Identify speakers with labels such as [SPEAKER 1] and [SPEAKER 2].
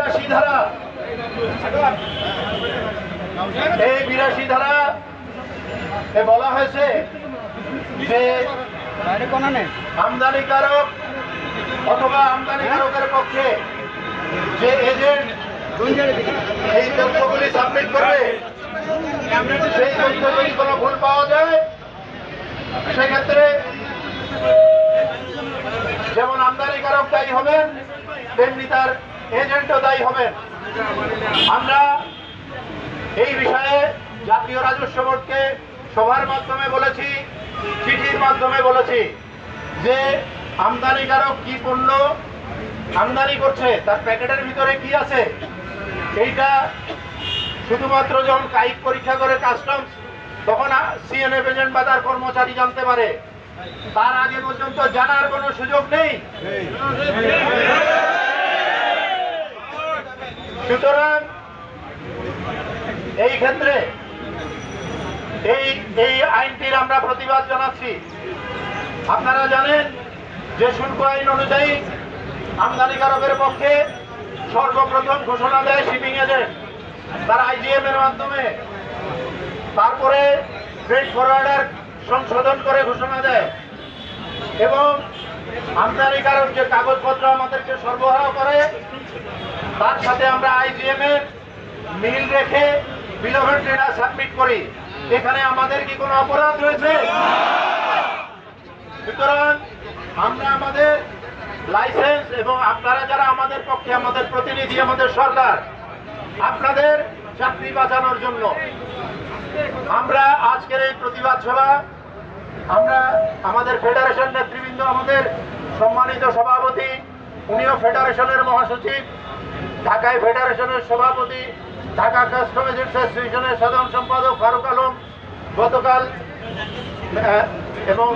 [SPEAKER 1] 82 ধারা, এই 82 ধারা বলা হয়েছে যে আমদানিকারক অথবা আমদানিকারকের পক্ষে যে এজেন্ট এই তথ্যগুলি সাবমিট করবে, সেই তথ্য যদি কোনো ভুল পাওয়া যায় সেক্ষেত্রে যেমন আমদানিকারক দায়ী হবেন তেমনি তার এজেন্টও দায়ী হবেন। আমরা এই বিষয়ে জাতীয় রাজস্ব বোর্ডকে সভার মাধ্যমে বলেছি, চিঠির মাধ্যমে বলেছি যে আমদানিকারক কি পণ্য আমদানি করছে, তার প্যাকেটের ভিতরে কি আছে, এইটা শুধুমাত্র যখন কায়িক পরীক্ষা করে কাস্টমস তখন সিএনএফ এজেন্ট বা তার কর্মচারী জানতে পারে, তার আগে পর্যন্ত জানার কোনো সুযোগ নেই। সুতরাং এই ক্ষেত্রে এই আইনটির আমরা প্রতিবাদ জানাচ্ছি। আপনারা জানেন যে শুল্ক আইন অনুযায়ী আমদানিকারকের পক্ষে সর্বপ্রথম ঘোষণা দেয় শিপিং এজেন্ট, তার আইজিএম এর মাধ্যমে, তারপরে ফ্রেট ফরওয়ার্ডার সংশোধন করে ঘোষণা দেয় এবং আমদানিকারক যে কাগজপত্র আমাদেরকে সরবরাহ করে তার সাথে আমরা আইজিএম এর মিল রেখে বিল অফ ট্রেড সাবমিট করি। এখানে আমাদের কি কোনো অপরাধ রয়েছে? সুতরাং আমরা আমাদের লাইসেন্স এবং আপনারা যারা আমাদের পক্ষে, আমাদের প্রতিনিধি, আমাদের সরকার, আপনাদের চাকরি বাঁচানোর জন্য আমরা আজকের এই প্রতিবাদ সভা, আমরা আমাদের ফেডারেশন নেতৃবৃন্দ, আমাদের সম্মানিত সভাপতি, উনিও ফেডারেশনের মহাসচিব, ঢাকায় ফেডারেশনের সভাপতি, ঢাকা কাস্টম এজেন্টস অ্যাসোসিয়েশনের সাধারণ সম্পাদক ফারুক আলম গতকাল এবং